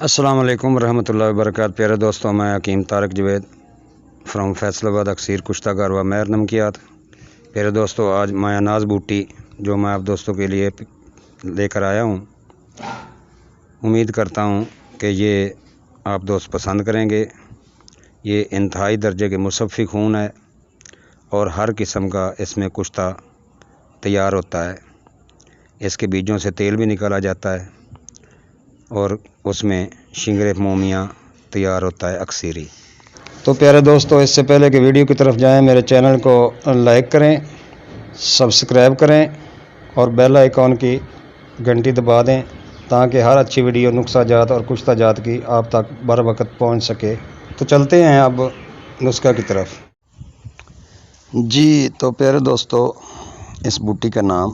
السلام علیکم ورحمۃ اللہ وبرکاتہ۔ پیارے دوستوں، میں حکیم طارق جوید فرام فیصل آباد اکثیر کشتہ کاروا مہر نمکیات۔ پیارے دوستوں، آج مایا ناز بوٹی جو میں آپ دوستوں کے لیے لے کر آیا ہوں، امید کرتا ہوں کہ یہ آپ دوست پسند کریں گے۔ یہ انتہائی درجے کے مصفی خون ہے اور ہر قسم کا اس میں کشتہ تیار ہوتا ہے۔ اس کے بیجوں سے تیل بھی نکالا جاتا ہے اور اس میں شنگر مومیاں تیار ہوتا ہے اکثیری۔ تو پیارے دوستو، اس سے پہلے کہ ویڈیو کی طرف جائیں، میرے چینل کو لائک کریں، سبسکرائب کریں اور بیل آئیکن کی گھنٹی دبا دیں تاکہ ہر اچھی ویڈیو نسخہ جات اور کشتہ جات کی آپ تک بر وقت پہنچ سکے۔ تو چلتے ہیں اب نسخہ کی طرف۔ جی تو پیارے دوستو، اس بوٹی کا نام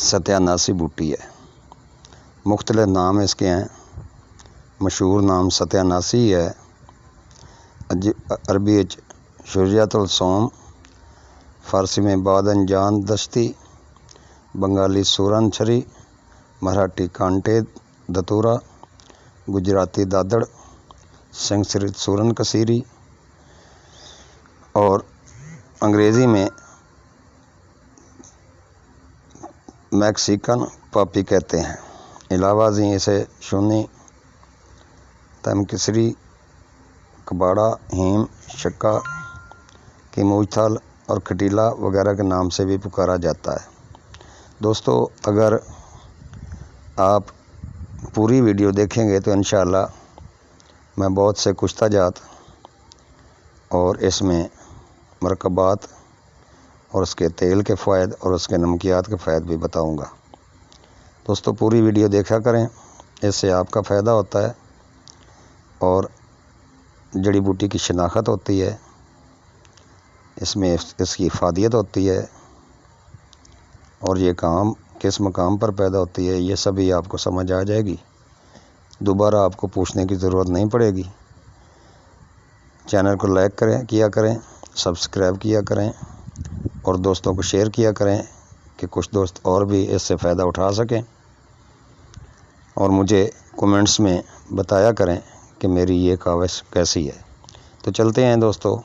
ستیاناسی بوٹی ہے۔ مختلف نام اس کے ہیں، مشہور نام ستیاناسی ہے، عربی شجاعت الصوم، فارسی میں بادن جان دشتی، بنگالی سورن چھری، مراٹھی کانٹے دتورا، گجراتی دادڑ، سنسکرت سورن کثیری اور انگریزی میں میکسیکن پاپی کہتے ہیں۔ علاوہ ازیں اسے شونی، تمکسری، کباڑا، ہیم، شکا، کیموج تھل اور کھٹیلا وغیرہ کے نام سے بھی پکارا جاتا ہے۔ دوستو، اگر آپ پوری ویڈیو دیکھیں گے تو انشاءاللہ میں بہت سے کشتہ جات اور اس میں مرکبات اور اس کے تیل کے فوائد اور اس کے نمکیات کے فوائد بھی بتاؤں گا۔ دوستو، پوری ویڈیو دیکھا کریں، اس سے آپ کا فائدہ ہوتا ہے اور جڑی بوٹی کی شناخت ہوتی ہے، اس میں اس کی افادیت ہوتی ہے اور یہ کام کس مقام پر پیدا ہوتی ہے، یہ سبھی آپ کو سمجھ آ جائے گی۔ دوبارہ آپ کو پوچھنے کی ضرورت نہیں پڑے گی۔ چینل کو لائک کیا کریں، سبسکرائب کیا کریں اور دوستوں کو شیئر کیا کریں کہ کچھ دوست اور بھی اس سے فائدہ اٹھا سکیں، اور مجھے کومنٹس میں بتایا کریں کہ میری یہ کاوش کیسی ہے۔ تو چلتے ہیں دوستو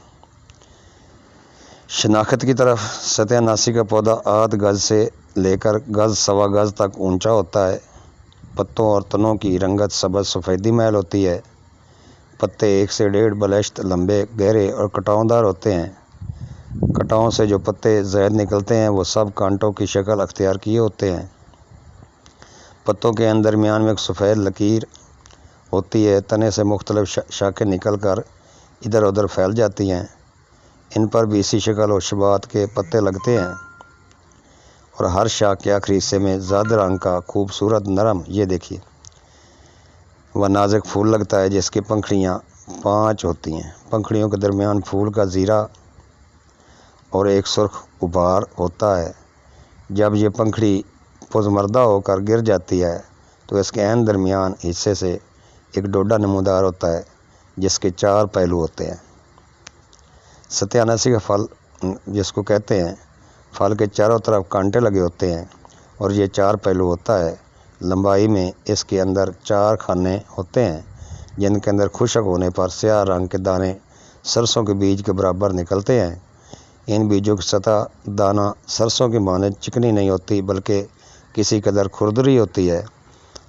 شناخت کی طرف۔ ستیاناسی کا پودا آدھ گز سے لے کر گز سوا گز تک اونچا ہوتا ہے۔ پتوں اور تنوں کی رنگت سبز سفیدی میل ہوتی ہے۔ پتے 1 سے 1.5 بلشت لمبے، گہرے اور کٹاؤں دار ہوتے ہیں۔ کٹاؤں سے جو پتے زائد نکلتے ہیں وہ سب کانٹوں کی شکل اختیار کیے ہوتے ہیں۔ پتوں کے درمیان میں ایک سفید لکیر ہوتی ہے۔ تنے سے مختلف شاخیں نکل کر ادھر ادھر پھیل جاتی ہیں۔ ان پر بھی اسی شکل و شباہت کے پتے لگتے ہیں اور ہر شاخ کے آخری حصے میں زرد رنگ کا خوبصورت نرم، یہ دیکھیے، و نازک پھول لگتا ہے جس کی پنکھڑیاں 5 ہوتی ہیں۔ پنکھڑیوں کے درمیان پھول کا زیرہ اور ایک سرخ ابھار ہوتا ہے۔ جب یہ پنکھڑی پزمردہ ہو کر گر جاتی ہے تو اس کے عین درمیان حصے سے ایک ڈوڈا نمودار ہوتا ہے جس کے 4 پہلو ہوتے ہیں۔ ستیاناسی کا پھل جس کو کہتے ہیں، پھل کے چاروں طرف کانٹے لگے ہوتے ہیں اور یہ 4 پہلو ہوتا ہے۔ لمبائی میں اس کے اندر 4 خانے ہوتے ہیں جن کے اندر خشک ہونے پر سیاہ رنگ کے دانے سرسوں کے بیج کے برابر نکلتے ہیں۔ ان بیجوں کی سطح دانہ سرسوں کی مانند چکنی نہیں ہوتی بلکہ کسی قدر کھردری ہوتی ہے۔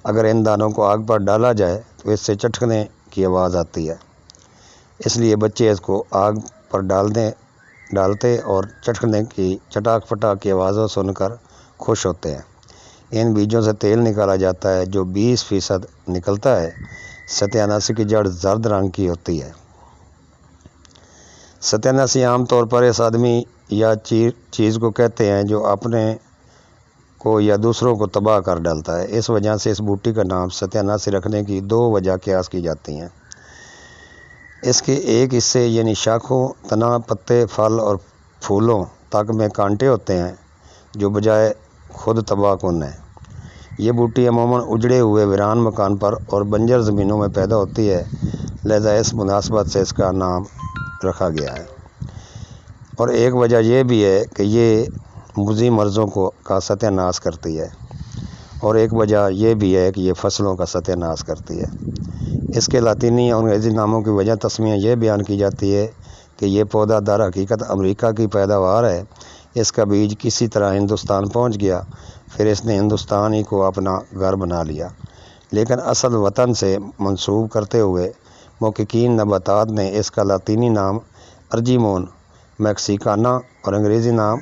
اگر ان دانوں کو آگ پر ڈالا جائے تو اس سے چٹکنے کی آواز آتی ہے، اس لیے بچے اس کو آگ پر ڈالتے اور چٹکنے کی چٹاک پٹاک کی آوازوں سن کر خوش ہوتے ہیں۔ ان بیجوں سے تیل نکالا جاتا ہے جو 20% نکلتا ہے۔ ستیاناسی کی جڑ زرد رنگ کی ہوتی ہے۔ ستیاناسی عام طور پر اس آدمی یا چیز کو کہتے ہیں جو اپنے کو یا دوسروں کو تباہ کر ڈالتا ہے۔ اس وجہ سے اس بوٹی کا نام ستیاناسی رکھنے کی 2 وجہ قیاس کی جاتی ہیں۔ اس کے ایک حصے یعنی شاخوں، تنا، پتے، پھل اور پھولوں تک میں کانٹے ہوتے ہیں جو بجائے خود تباہ کن ہیں۔ یہ بوٹی عموماً اجڑے ہوئے ویران مکان پر اور بنجر زمینوں میں پیدا ہوتی ہے، لہذا اس مناسبت سے اس کا نام رکھا گیا ہے۔ اور ایک وجہ یہ بھی ہے کہ یہ مضی مرضوں کا ستیہ ناش کرتی ہے اور ایک وجہ یہ بھی ہے کہ یہ فصلوں کا ستیہ ناش کرتی ہے۔ اس کے لاطینی اور انگریزی ناموں کی وجہ تسمیہ یہ بیان کی جاتی ہے کہ یہ پودا در حقیقت امریکہ کی پیداوار ہے۔ اس کا بیج کسی طرح ہندوستان پہنچ گیا، پھر اس نے ہندوستان ہی کو اپنا گھر بنا لیا، لیکن اصل وطن سے منسوب کرتے ہوئے محققین نباتات نے اس کا لاطینی نام ارجیمون میکسیکانا اور انگریزی نام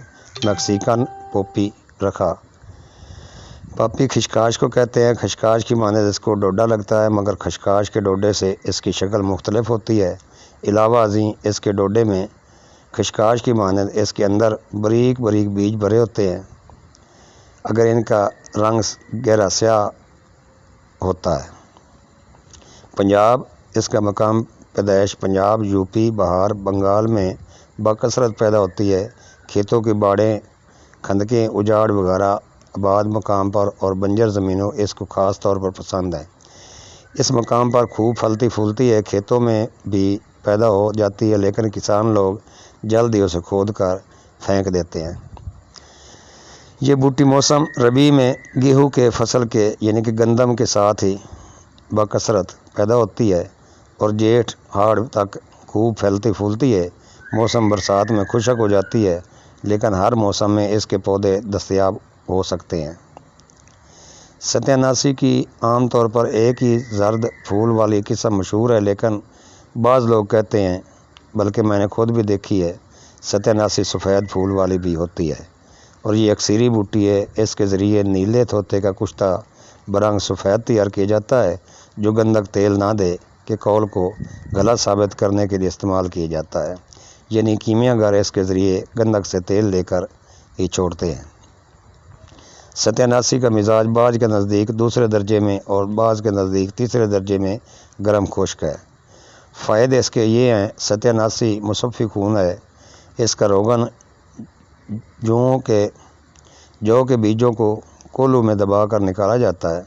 میکسیکن پوپی رکھا۔ پاپی خشخاش کو کہتے ہیں۔ خشخاش کی مانند اس کو ڈوڈا لگتا ہے، مگر خشخاش کے ڈوڈے سے اس کی شکل مختلف ہوتی ہے۔ علاوہ ازیں اس کے ڈوڈے میں خشخاش کی مانند اس کے اندر باریک باریک بیج بھرے ہوتے ہیں، اگر ان کا رنگ گہرا سیاہ ہوتا ہے۔ پنجاب، اس کا مقام پیدائش پنجاب، یوپی، بہار، بنگال میں بکثرت پیدا ہوتی ہے۔ کھیتوں کی باڑیں، کھندقیں، اجاڑ وغیرہ آباد مقام پر اور بنجر زمینوں اس کو خاص طور پر پسند ہے۔ اس مقام پر خوب پھلتی پھولتی ہے، کھیتوں میں بھی پیدا ہو جاتی ہے، لیکن کسان لوگ جلد ہی اسے کھود کر پھینک دیتے ہیں۔ یہ بوٹی موسم ربیع میں گیہوں کے فصل کے یعنی کہ گندم کے ساتھ ہی بکثرت پیدا ہوتی ہے اور جیٹھ ہاڑ تک خوب پھیلتی پھولتی ہے۔ موسم برسات میں خشک ہو جاتی ہے، لیکن ہر موسم میں اس کے پودے دستیاب ہو سکتے ہیں۔ ستیہ ناسی کی عام طور پر ایک ہی زرد پھول والی قسم مشہور ہے، لیکن بعض لوگ کہتے ہیں، بلکہ میں نے خود بھی دیکھی ہے، ستیہ ناسی سفید پھول والی بھی ہوتی ہے اور یہ اکثری بوٹی ہے۔ اس کے ذریعے نیلے طوطے کا کشتہ برنگ سفید تیار کیا جاتا ہے، جو گندھک تیل نہ دے کے قول کو غلط ثابت کرنے کے لیے استعمال کیا جاتا ہے، یعنی کیمیا گر اس کے ذریعے گندھک سے تیل لے کر ہی چھوڑتے ہیں۔ ستیہ ناسی کا مزاج بعض کے نزدیک دوسرے درجے میں اور بعض کے نزدیک تیسرے درجے میں گرم خشک ہے۔ فائدے اس کے یہ ہیں: ستیہ ناسی مصفی خون ہے۔ اس کا روغن جو کے بیجوں کو کولو میں دبا کر نکالا جاتا ہے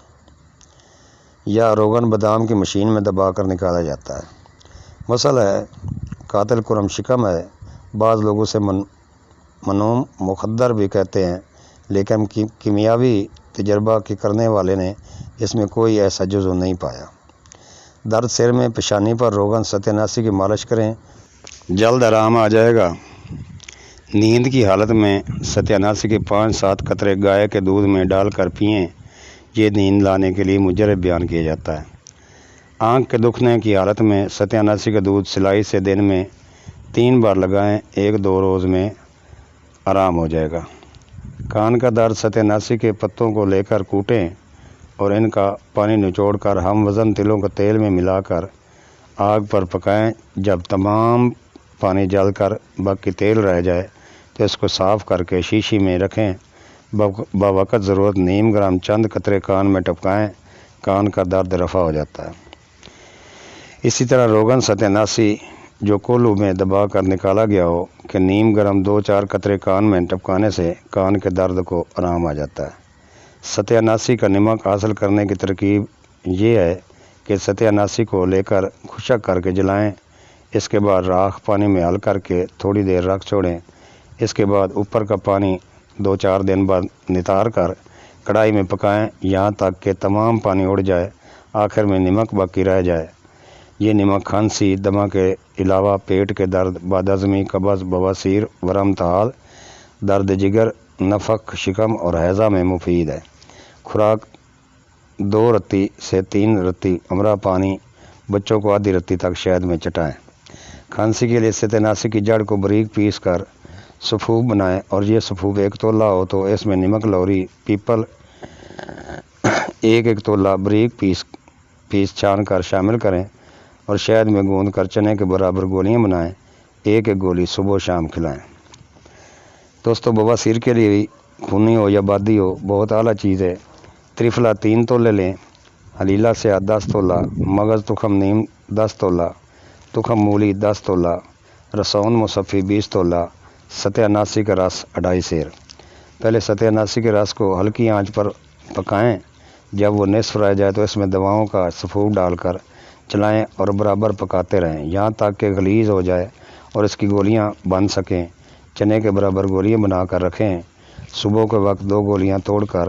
یا روغن بادام کی مشین میں دبا کر نکالا جاتا ہے۔ مسل ہے، قاتل کرم شکم ہے، بعض لوگ اسے منوم مخدر بھی کہتے ہیں، لیکن کیمیاوی تجربہ کرنے والے نے اس میں کوئی ایسا جزو نہیں پایا۔ درد سر میں، پیشانی پر روغن ستیہ ناسی کی مالش کریں، جلد آرام آ جائے گا۔ نیند کی حالت میں ستیہ ناسی کے 5-7 قطرے گائے کے دودھ میں ڈال کر پئیں، یہ نیند لانے کے لیے مجرب بیان کیا جاتا ہے۔ آنکھ کے دکھنے کی حالت میں ستیہ ناسی کا دودھ سلائی سے دن میں 3 بار لگائیں، 1-2 روز میں آرام ہو جائے گا۔ کان کا درد، ستیہ ناسی کے پتوں کو لے کر کوٹیں اور ان کا پانی نچوڑ کر ہم وزن تلوں کا تیل میں ملا کر آگ پر پکائیں۔ جب تمام پانی جل کر باقی تیل رہ جائے تو اس کو صاف کر کے شیشی میں رکھیں، بوقت ضرورت نیم گرام چند قطرے کان میں ٹپکائیں، کان کا درد رفع ہو جاتا ہے۔ اسی طرح روغن ستیہ ناسی جو کولو میں دبا کر نکالا گیا ہو کہ نیم گرم 2-4 قطرے کان میں ٹپکانے سے کان کے درد کو آرام آ جاتا ہے۔ ستیہ ناسی کا نمک حاصل کرنے کی ترکیب یہ ہے کہ ستیہ ناسی کو لے کر خشک کر کے جلائیں، اس کے بعد راکھ پانی میں حل کر کے تھوڑی دیر رکھ چھوڑیں، اس کے بعد اوپر کا پانی 2-4 دن بعد نتار کر کڑھائی میں پکائیں یہاں تک کہ تمام پانی اڑ جائے، آخر میں نمک باقی رہ جائے۔ یہ نمک کھانسی، دمہ کے علاوہ پیٹ کے درد، بدہضمی، قبض، بواسیر، ورم طحال، درد جگر، نفق، شکم اور ہیضہ میں مفید ہے۔ خوراک 2 رتی سے 3 رتی امرا پانی بچوں کو آدھی رتی تک شہد میں چٹائیں۔ کھانسی کے لیے ستیہ ناسی کی جڑ کو باریک پیس کر سفوف بنائیں اور یہ سفوف 1 تولہ ہو تو اس میں نمک، لوری، پیپل 1 تولہ باریک پیس چھان کر شامل کریں اور شہد میں گوندھ کر چنے کے برابر گولیاں بنائیں، 1 گولی صبح و شام کھلائیں۔ دوستو، بواسیر کے لیے بھی خونی ہو یا بادی ہو بہت اعلیٰ چیز ہے۔ تریفلا 3 تولے لیں، حلیلہ سیاہ 10 تولہ، مغز تخم نیم 10 تولہ، تخم مولی 10 تولہ، رسون مصفی 20 تولہ، ستیہ ناسی کا رس 2.5 سیر۔ پہلے ستیہ ناسی کے رس کو ہلکی آنچ پر پکائیں، جب وہ نصف رہ جائے تو اس میں دواؤں کا سفوف ڈال کر چلائیں اور برابر پکاتے رہیں یہاں تک کہ غلیظ ہو جائے اور اس کی گولیاں بن سکیں۔ چنے کے برابر گولیاں بنا کر رکھیں۔ صبح کے وقت 2 گولیاں توڑ کر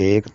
1